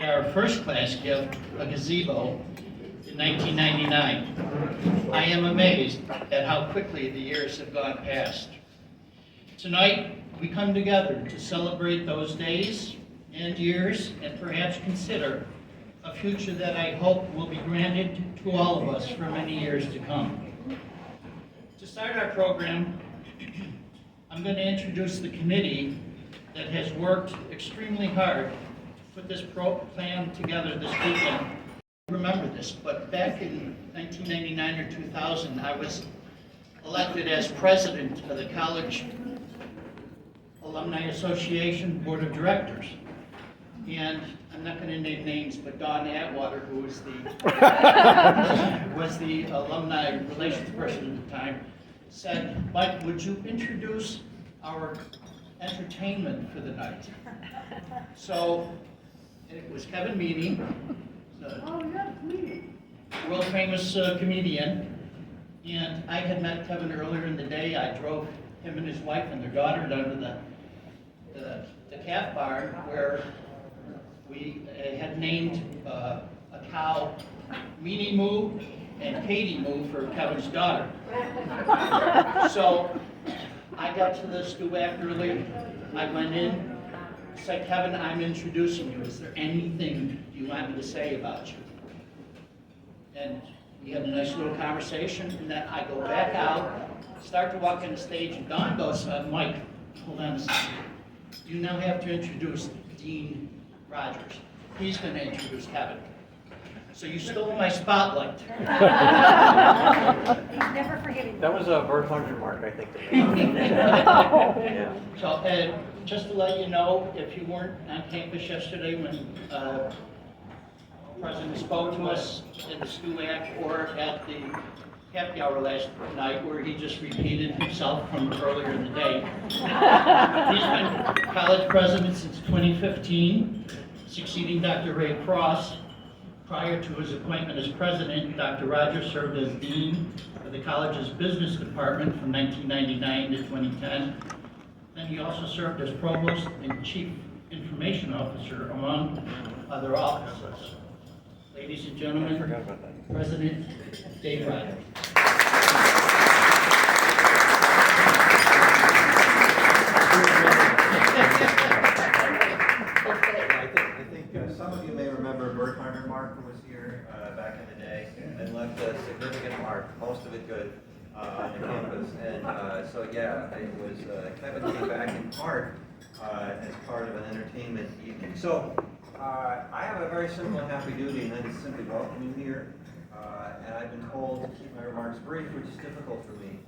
our first class gift, a gazebo, in 1999. I am amazed at how quickly the years have gone past. Tonight, we come together to celebrate those days and years and perhaps consider a future that I hope will be granted to all of us for many years to come. To start our program, I'm going to introduce the committee that has worked extremely hard to put this plan together this weekend. Remember this, but back in 1999 or 2000, I was elected as president of the College Alumni Association Board of Directors. And I'm not going to name names, but Dawn Atwater, who was the alumni relations person at the time, said, "Mike, would you introduce our entertainment for the night?" So it was Kevin Meany, world famous comedian, and I had met Kevin earlier in the day. I drove him and his wife and their daughter down to the calf barn where we had named a cow Meany Moo and Katie Moo for Kevin's daughter. So I got to the SUNY early. I went in, said, "Kevin, I'm introducing you. Is there anything you want me to say about you?" And we had a nice little conversation, and then I go back out, start to walk on the stage, and Dawn goes, "Mike, hold on a second. You now have to introduce Dean Rogers. He's going to introduce Kevin. So you stole my spotlight." He's never forgetting. That was a Bert Hunter mark, I think. Yeah. So just to let you know, if you weren't on campus yesterday when the President spoke to us at the SUNY or at the happy hour last night where he just repeated himself from earlier in the day. He's been college president since 2015, succeeding Dr. Ray Cross. Prior to his appointment as president, Dr. Rogers served as dean of the college's business department from 1999 to 2010. Then he also served as provost and chief information officer, among other offices. Ladies and gentlemen, President Dave Rogers. Some of you may remember Bert Hunter Mark, who was here back in the day and left a significant mark, most of it good, on the campus. And so yeah, it was Kevin came back in part as part of an entertainment evening. So I have a very simple and happy duty, and that is simply welcome you here. And I've been told to keep my remarks brief, which is difficult for me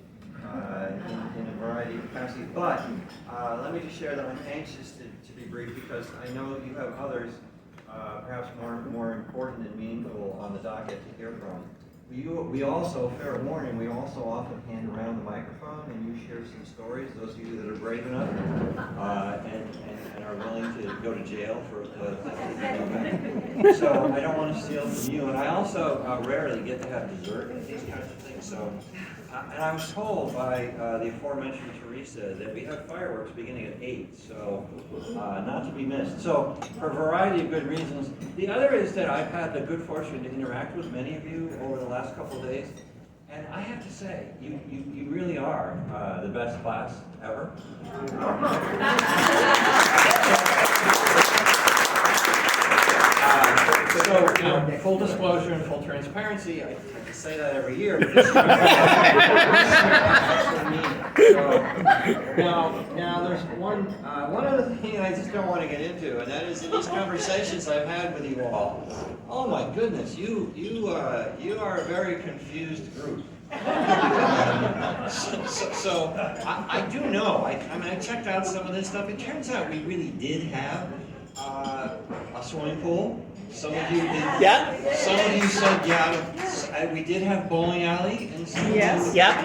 in a variety of capacities. But let me just share that I'm anxious to be brief because I know you have others perhaps more important and meaningful on the docket to hear from. We also, fair warning, we also often hand around the microphone and you share some stories, those of you that are brave enough and are willing to go to jail for the things. So I don't want to steal from you, and I also rarely get to have dessert and these kinds of things. So, and I was told by the aforementioned Teresa that we have fireworks beginning at 8, so not to be missed. So for a variety of good reasons. The other is that I've had the good fortune to interact with many of you over the last couple of days, and I have to say, you really are the best class ever. So, full disclosure and full transparency, I have to say that every year, but this year, now there's one other thing I just don't want to get into, and that is in these conversations I've had with you all. Oh my goodness, you are a very confused group. So I do know. I mean, I checked out some of this stuff. It turns out we really did have a swimming pool. Some of you did. Yeah. Some of you said, yeah. We did have bowling alley, and some Yes. Yeah.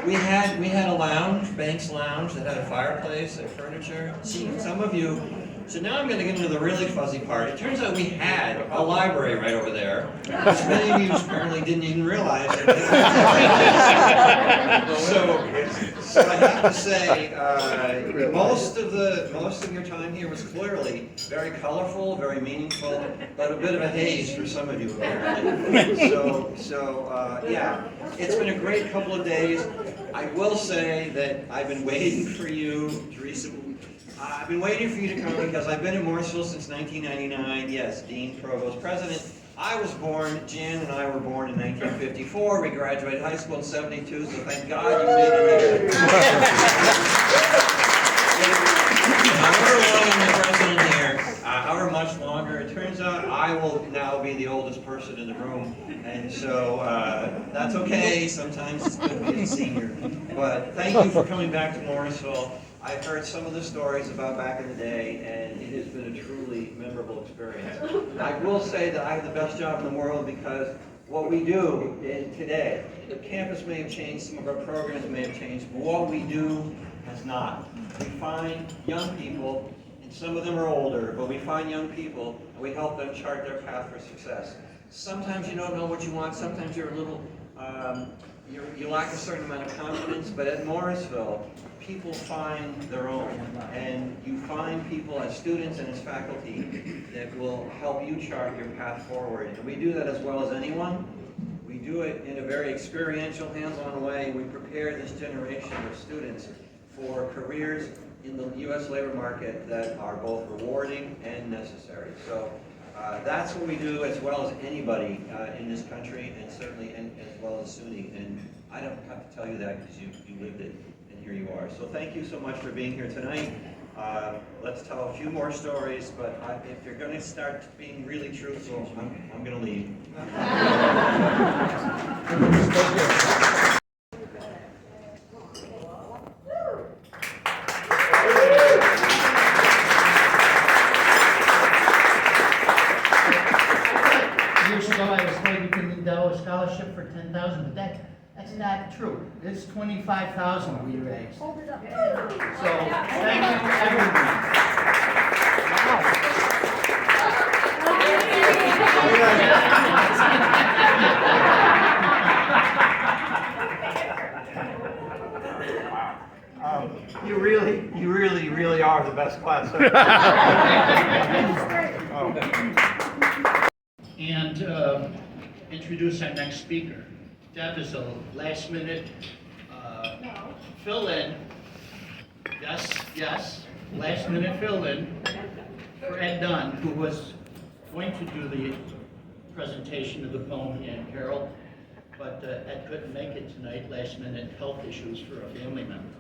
we had a lounge, Banks Lounge, that had a fireplace and furniture. See, some of you So now I'm going to get into the really fuzzy part. It turns out we had a library right over there, which many of you apparently didn't even realize. So I have to say, most of your time here was clearly very colorful, very meaningful, but a bit of a haze for some of you apparently. Yeah, it's been a great couple of days. I will say that I've been waiting for you, Teresa. I've been waiting for you to come because I've been in Morrisville since 1999. Yes, Dean, Provost, President. I was born, Jan and I were born in 1954. We graduated high school in 72, so thank God you made it here. However long I'm the president here, however much longer, it turns out I will now be the oldest person in the room. And so that's okay. Sometimes it's good to be a senior. But thank you for coming back to Morrisville. I've heard some of the stories about back in the day, and it has been a truly memorable experience. I will say that I have the best job in the world because what we do today, the campus may have changed, some of our programs may have changed, but what we do has not. We find young people, and some of them are older, but we find young people, and we help them chart their path for success. Sometimes you don't know what you want, sometimes you're a little, you lack a certain amount of confidence, but at Morrisville, people find their own, and you find people as students and as faculty that will help you chart your path forward. And we do that as well as anyone. We do it in a very experiential, hands-on way. We prepare this generation of students for careers in the U.S. labor market that are both rewarding and necessary. So that's what we do as well as anybody in this country, and certainly as well as SUNY. And I don't have to tell you that because you lived it, and here you are. So thank you so much for being here tonight. Let's tell a few more stories, but if you're going to start being really truthful, I'm going to leave. Years ago, I was told you can endow a scholarship for $10,000, but that's not true. It's $25,000 we raised. So thank you, everyone. You really are the best class. And introduce our next speaker. Deb is a last-minute fill-in. Yes, last-minute fill-in for Ed Dunn, who was going to do the presentation of the poem and carol, but Ed couldn't make it tonight, last-minute health issues for a family member.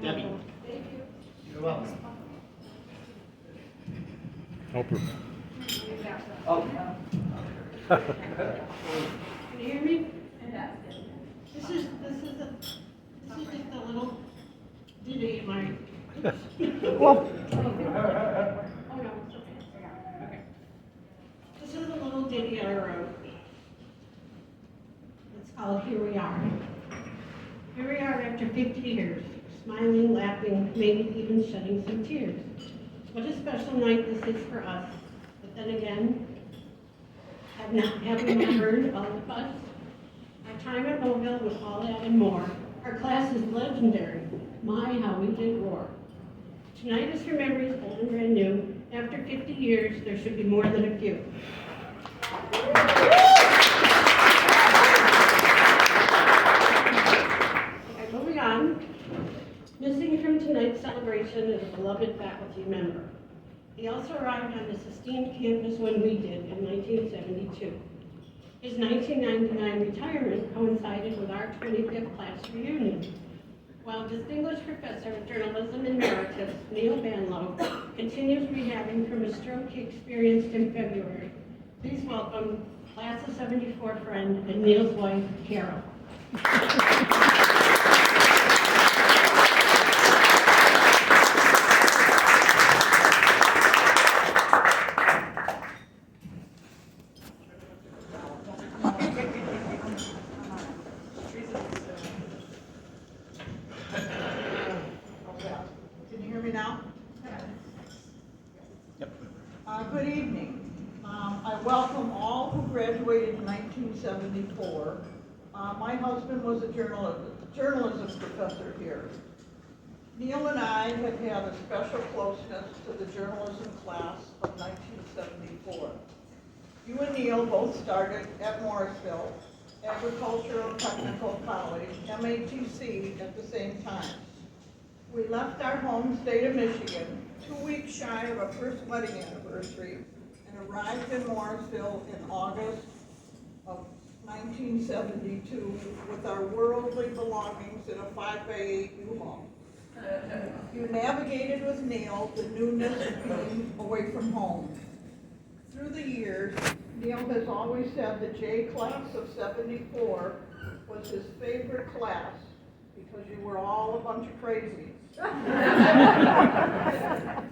Debbie. Thank you. You're welcome. Help her. Oh. Can you hear me? This is just a little ditty in my. Oh no, it's okay. This is a little ditty I wrote. It's called Here We Are. Here we are after 50 years, smiling, laughing, maybe even shedding some tears. What a special night this is for us. But then again, have we not heard all the fuss? Our time at Morrisville was all that and more. Our class is legendary. My, how we did roar. Tonight is for memories old and brand new. After 50 years, there should be more than a few. Okay, moving on. Missing from tonight's celebration is a beloved faculty member. He also arrived on this esteemed campus when we did in 1972. His 1999 retirement coincided with our 25th class reunion. While Distinguished Professor of Journalism Emeritus Neil Banlow continues rehabbing from a stroke he experienced in February, please welcome Class of 74 friend and Neil's wife, Carol. to welcome all who graduated in 1974. My husband was a journalism professor here. Neil and I have had a special closeness to the journalism class of 1974. You and Neil both started at Morrisville Agricultural Technical College, MATC, at the same time. We left our home state of Michigan 2 weeks shy of our first wedding anniversary and arrived in Morrisville in August of 1972 with our worldly belongings in a 5x8 U-Haul. You navigated with Neil the newness of being away from home. Through the years, Neil has always said the J class of 74 was his favorite class because you were all a bunch of crazies.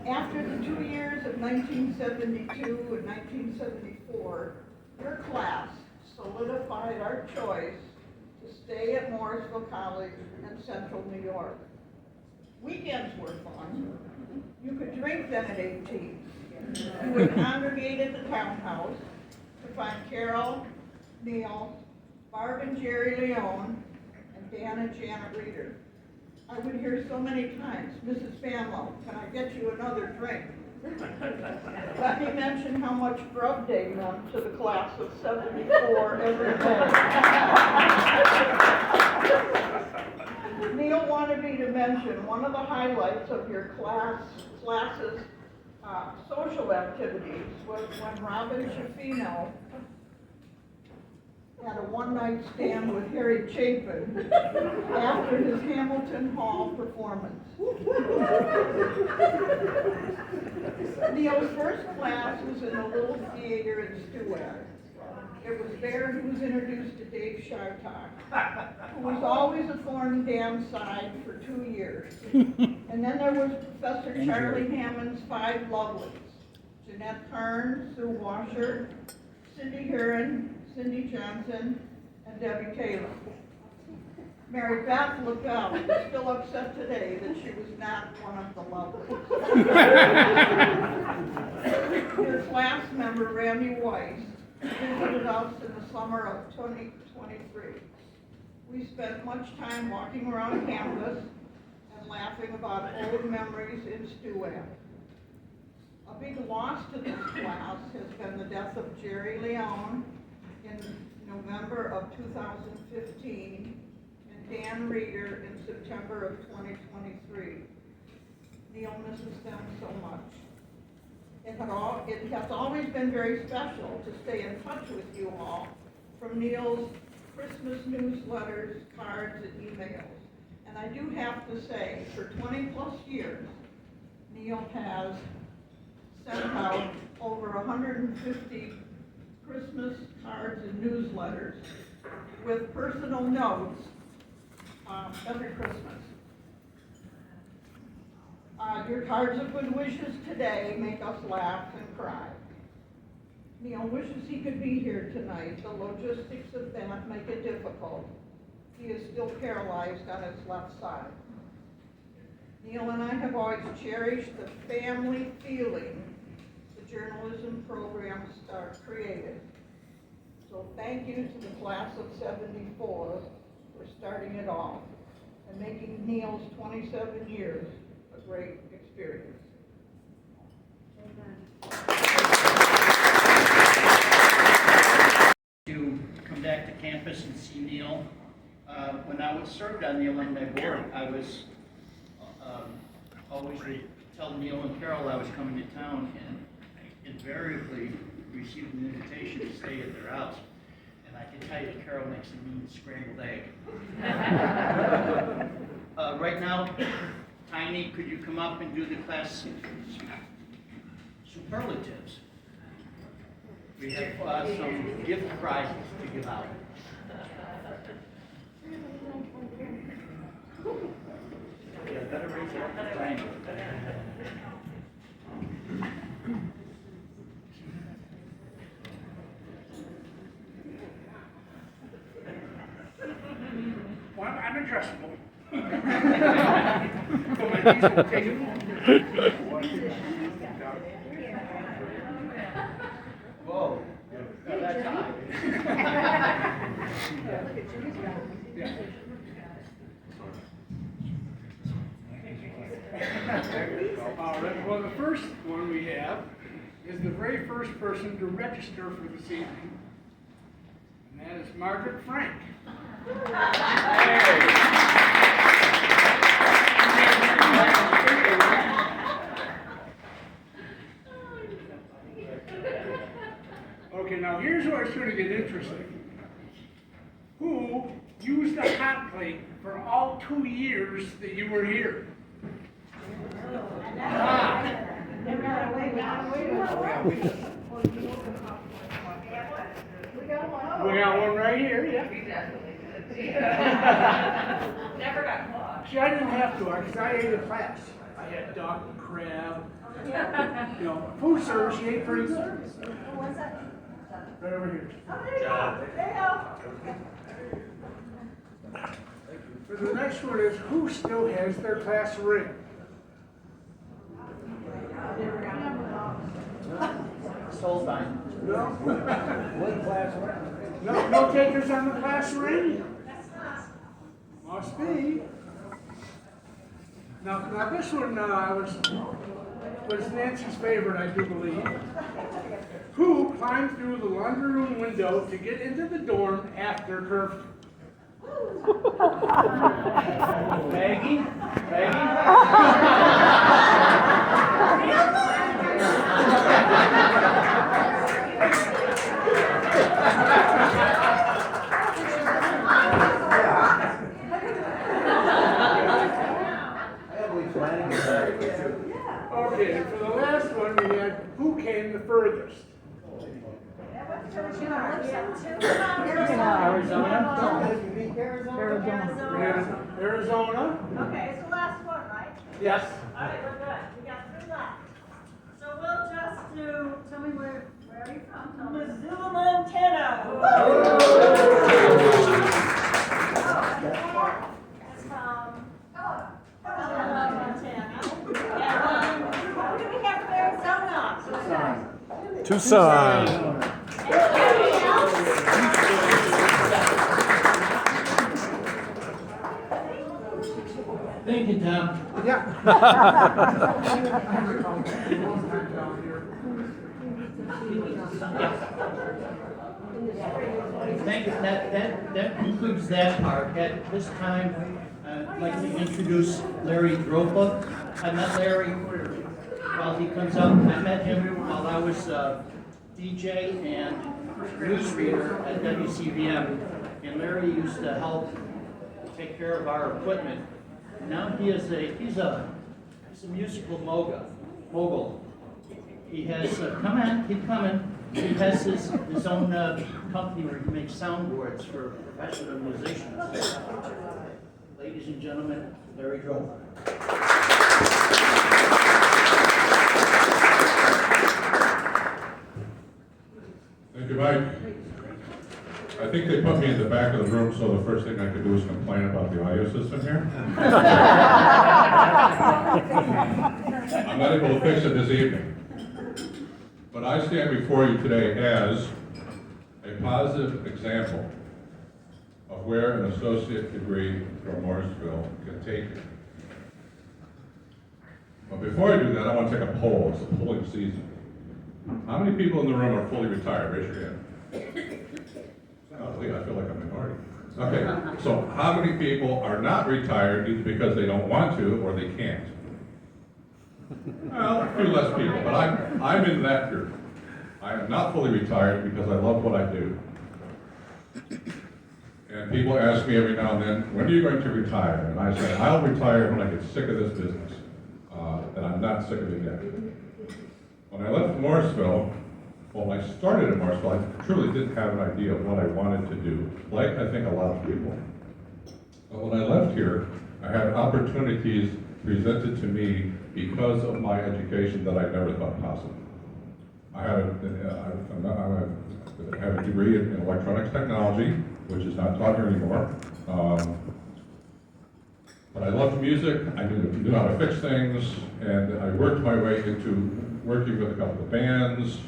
After the 2 years of 1972 and 1974, your class solidified our choice to stay at Morrisville College in Central New York. Weekends were fun. You could drink then at 18. You would congregate at the townhouse to find Carol, Neil, Barb and Jerry Leone, and Dan and Janet Reeder. I would hear so many times, Mrs. Banlow, can I get you another drink? Let me mention how much Grub Day meant to the class of 74 every day. Neil wanted me to mention one of the highlights of your class's social activities was when Robin Schaffino had a one-night stand with Harry Chapin after his Hamilton Hall performance. Neil's first class was in the little theater in Stewart. It was there he was introduced to Dave Shartock, who was always a thorn in Dan's side for 2 years. And then there was Professor Charlie Hammond's five lovelies: Jeanette Kern, Sue Washer, Cindy Heron, Cindy Johnson, and Debbie Taylor. Mary Beth LaBelle is still upset today that she was not one of the lovelies. Your class member, Randy Weiss, visited us in the summer of 2023. We spent much time walking around campus and laughing about old memories in Stewart. A big loss to this class has been the death of Jerry Leone in November of 2015 and Dan Reeder in September of 2023. Neil misses them so much. It has always been very special to stay in touch with you all from Neil's Christmas newsletters, cards, and emails. And I do have to say, for 20 plus years, Neil has sent out over 150 Christmas cards and newsletters with personal notes every Christmas. Your cards of good wishes today make us laugh and cry. Neil wishes he could be here tonight. The logistics of that make it difficult. He is still paralyzed on his left side. Neil and I have always cherished the family feeling the journalism program created. So thank you to the class of 74 for starting it all and making Neil's 27 years a great experience. To come back to campus and see Neil. When I was served on the alumni board, I was always tell Neil and Carol I was coming to town, and I invariably received an invitation to stay at their house. And I can tell you, Carol makes a mean scrambled egg. Right now, Tiny, could you come up and do the class superlatives? We have some gift prizes to give out. Yeah, better raise it up to Tiny. Well, I'm adjustable. But my knees will take it. Whoa. Yeah. All right, well, the first one we have is the very first person to register for this evening, and that is Margaret Frank. Okay, now here's where it's going to get interesting. Who used the hot plate for all 2 years that you were here? We got one right here, yeah. Never got caught. See, I didn't have to, because I ate a class. I had duck, crab, food service, you ate pretty good. What's that? Right over here. For the next one is, who still has their class ring? Soul Vine. No? No takers on the class ring? Must be. Now this one was Nancy's favorite, I do believe. Who climbed through the laundry room window to get into the dorm after curfew? Maggie? Okay, and for the last one, we had who came the furthest? Arizona? Okay, it's the last one, right? Yes. All right, we're good. We got 3 left. So we'll just do, tell me where are you from? Missoula, Montana. That's from Montana. And who do we have from Arizona? Tucson. Anybody else? Thank you, Tom. Thank you. That concludes that part. At this time, I'd like to introduce Larry Dropa. I met Larry while he comes up. I met him while I was DJ and newsreader at WCVM. And Larry used to help take care of our equipment. Now he's a musical mogul. He has keep coming. He has his own company where he makes soundboards for professional musicians. Ladies and gentlemen, Larry Dropa. Thank you, Mike. I think they put me in the back of the room, so the first thing I could do is complain about the audio system here. I'm not able to fix it this evening. But I stand before you today as a positive example of where an associate degree from Morrisville can take you. But before I do that, I want to take a poll. It's the polling season. How many people in the room are fully retired? Raise your hand. Oh, Lee, I feel like I'm a minority. Okay, so how many people are not retired either because they don't want to or they can't? Well, a few less people, but I'm in that group. I am not fully retired because I love what I do. And people ask me every now and then, when are you going to retire? And I say, I'll retire when I get sick of this business. And I'm not sick of it yet. When I left Morrisville, well, when I started at Morrisville, I truly didn't have an idea of what I wanted to do, like I think a lot of people. But when I left here, I had opportunities presented to me because of my education that I never thought possible. I have a degree in electronics technology, which is not taught here anymore. But I loved music, I knew how to fix things, and I worked my way into working with a couple of bands,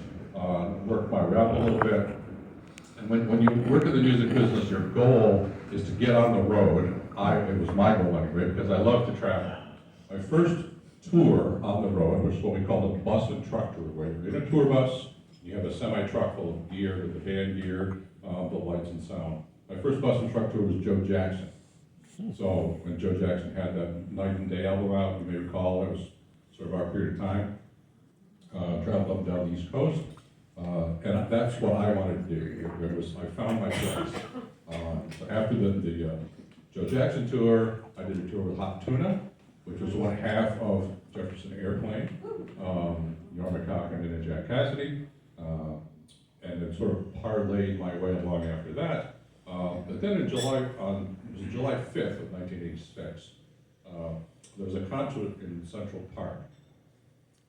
worked my way up a little bit. And when you work in the music business, your goal is to get on the road. It was my goal anyway, because I love to travel. My first tour on the road was what we call a bus and truck tour, where you're in a tour bus, you have a semi-truck full of gear, with the band gear, the lights and sound. My first bus and truck tour was Joe Jackson. So when Joe Jackson had that Night and Day album out, you may recall, that was sort of our period of time. Traveled up and down the East Coast, and that's what I wanted to do. I found my place. So after the Joe Jackson tour, I did a tour with Hot Tuna, which was one half of Jefferson Airplane, Norma Cochran and Jack Cassidy, and then sort of parlayed my way along after that. But then in July 5th of 1986, there was a concert in Central Park.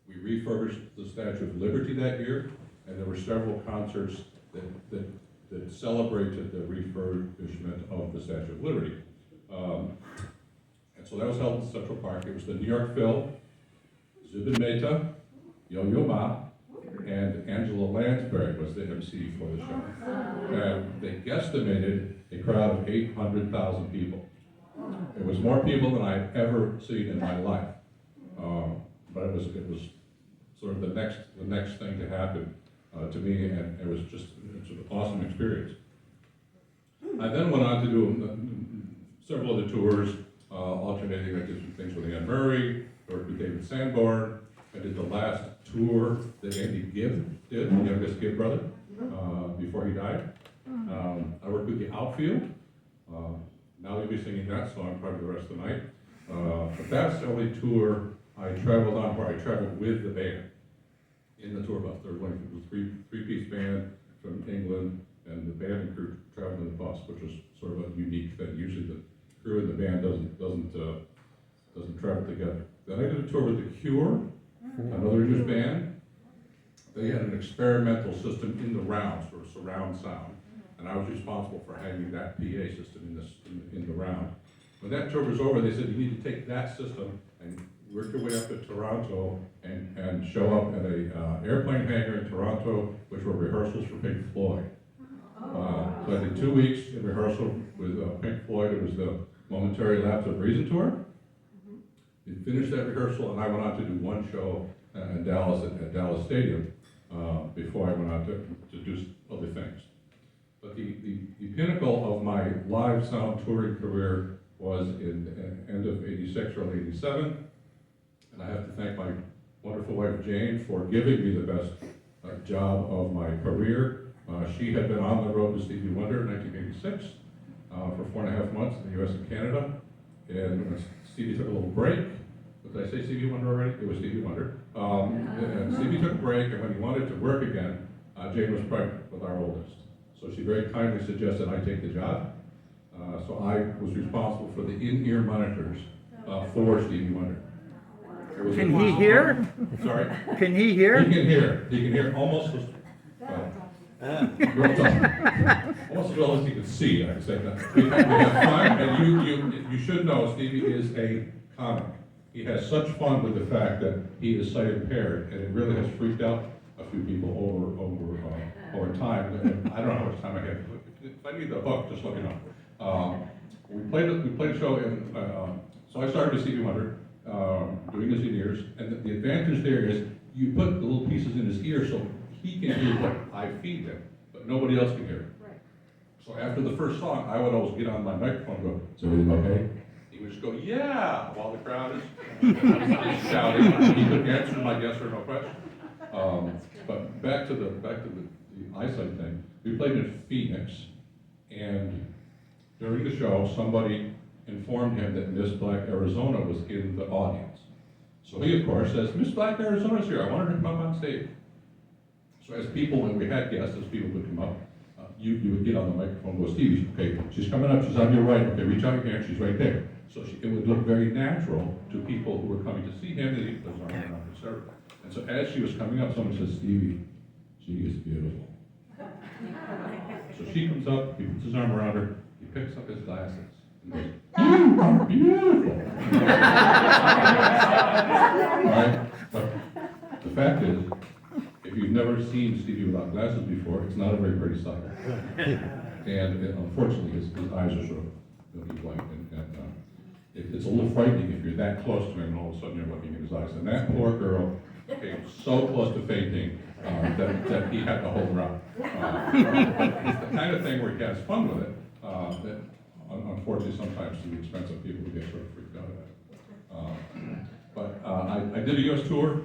We refurbished the Statue of Liberty that year, and there were several concerts that celebrated the refurbishment of the Statue of Liberty. And so that was held in Central Park. It was the New York Phil, Zubin Mehta, Yo-Yo Ma, and Angela Lansbury was the MC for the show. And they guesstimated a crowd of 800,000 people. It was more people than I had ever seen in my life. But it was sort of the next thing to happen to me, and it was just an awesome experience. I then went on to do several other tours, alternating. I did some things with Ann Murray, worked with David Sanborn. I did the last tour that Andy Gibb did, the youngest Gibb brother, before he died. I worked with the Outfield. Now you'll be singing that song probably the rest of the night. But that's the only tour I traveled on where I traveled with the band in the tour bus. There was like a three-piece band from England, and the band and crew traveled in the bus, which was sort of a unique thing. Usually the crew and the band doesn't travel together. Then I did a tour with The Cure, another English band. They had an experimental system in the round, sort of surround sound, and I was responsible for having that PA system in the round. When that tour was over, they said, you need to take that system and work your way up to Toronto and show up at a airplane hangar in Toronto, which were rehearsals for Pink Floyd. So I did 2 weeks in rehearsal with Pink Floyd. It was the Momentary Lapse of Reason tour. We finished that rehearsal, and I went on to do one show in Dallas at Dallas Stadium before I went on to do other things. But the pinnacle of my live sound touring career was in the end of '86, early '87. And I have to thank my wonderful wife, Jane, for giving me the best job of my career. She had been on the road with Stevie Wonder in 1986 for 4.5 months in the US and Canada. And when Stevie took a little break, did I say Stevie Wonder already? It was Stevie Wonder. And Stevie took a break, and when he wanted to work again, Jane was pregnant with our oldest. So she very kindly suggested I take the job. So I was responsible for the in-ear monitors for Stevie Wonder. Can he hear? Sorry? Can he hear? He can hear. He can hear almost almost as well as he can see, I can say that. We have fun, and you should know Stevie is a comic. He has such fun with the fact that he is sight impaired, and it really has freaked out a few people over time. And I don't know how much time I have. If I need the hook, just let me know. We played a show in. So I started with Stevie Wonder, doing his in-ears, and the advantage there is you put the little pieces in his ear so he can hear what I feed him, but nobody else can hear it. Right. So after the first song, I would always get on my microphone and go, "Is everything okay?" He would just go, "Yeah," while the crowd is shouting. He could answer my yes or no question. But back to the eyesight thing. We played in Phoenix, and during the show, somebody informed him that Miss Black Arizona was in the audience. So he, of course, says, "Miss Black Arizona's here. I want her to come up on stage." So as people, when we had guests, as people would come up, you would get on the microphone and go, "Stevie, okay, she's coming up, she's on your right, okay, reach out your hand, she's right there." So it would look very natural to people who were coming to see him, that he put his arm around his servant. And so as she was coming up, someone says, "Stevie, she is beautiful." So she comes up, he puts his arm around her, he picks up his glasses, and goes, "You are beautiful." Right? But the fact is, if if you've never seen Stevie without glasses before, it's not a very pretty sight. And unfortunately, his eyes are sort of milky white, and it's a little frightening if you're that close to him and all of a sudden you're looking at his eyes. And that poor girl came so close to fainting that he had to hold her up. It's the kind of thing where he has fun with it, that unfortunately sometimes to the expense of people who get sort of freaked out at it. I did a U.S. tour,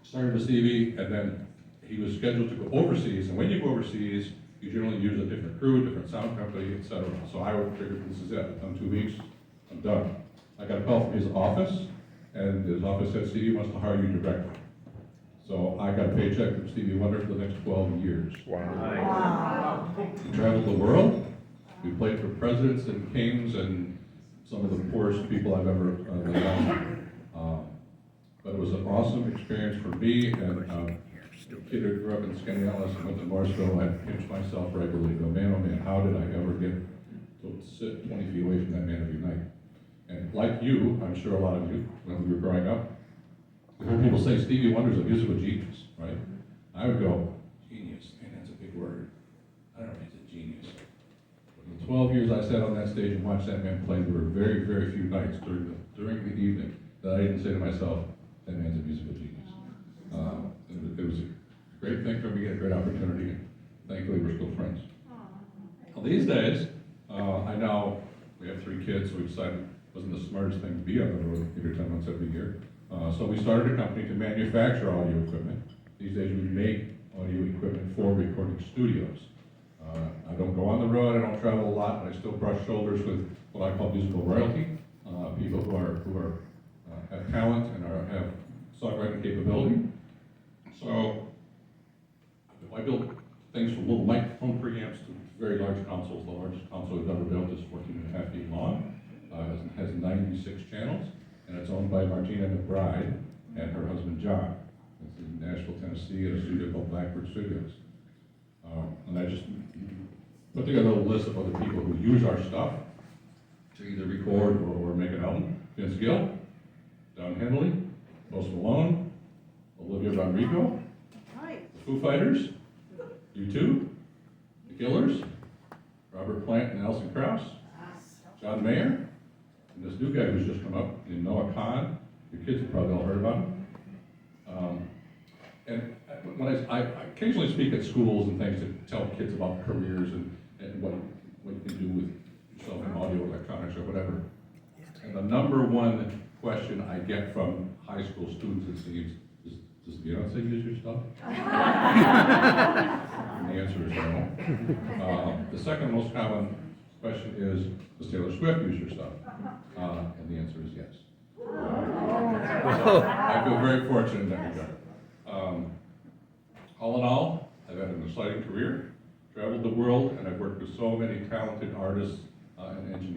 started with Stevie, and then he was scheduled to go overseas. And when you go overseas, you generally use a different crew, different sound company, etc. So I figured this is it. I've done 2 weeks, I'm done. I got a call from his office, and his office said, Stevie wants to hire you directly. So I got a paycheck from Stevie Wonder for the next 12 years. Wow. We traveled the world. We played for presidents and kings and some of the poorest people I've ever met. But it was an awesome experience for me, and a kid who grew up in Skaneateles and went to Morrisville, I pinched myself regularly, go, man, oh man, how did I ever get to sit 20 feet away from that man every night? And like you, I'm sure a lot of you, when we were growing up, I heard people say Stevie Wonder's a musical genius, right? I would go, genius, man, that's a big word. I don't know if he's a genius. But in the 12 years I sat on that stage and watched that man play, there were very, very few nights during the evening that I didn't say to myself, that man's a musical genius. It was a great thing for me, a great opportunity, and thankfully we're still friends. Well, these days, I know we have 3 kids, so we decided it wasn't the smartest thing to be on the road 8 or 10 months every year. So we started a company to manufacture audio equipment. These days we make audio equipment for recording studios. I don't go on the road, I don't travel a lot, but I still brush shoulders with what I call musical royalty, people who have talent and have songwriting capability. So I build things from little microphone preamps to very large consoles. The largest console we've ever built is 14.5 feet long. It has 96 channels, and it's owned by Martina McBride and her husband John. It's in Nashville, Tennessee, at a studio called Blackbird Studios. And I just put together a list of other people who use our stuff to either record or make an album. Vince Gill, Don Henley, Post Malone, Olivia Rodrigo, Nice. the Foo Fighters, U2, the Killers, Robert Plant and Alison Krauss, John Mayer, and this new guy who's just come up named Noah Kahn. Your kids have probably all heard about him. And when I occasionally speak at schools and things to tell kids about careers and what you can do with yourself in audio, electronics, or whatever. And the number one question I get from high school students, it seems, is, does Beyonce use your stuff? And the answer is no. The second most common question is, does Taylor Swift use your stuff? And the answer is yes. So I feel very fortunate in that regard. All in all, I've had an exciting career, traveled the world, and I've worked with so many talented artists and engineers.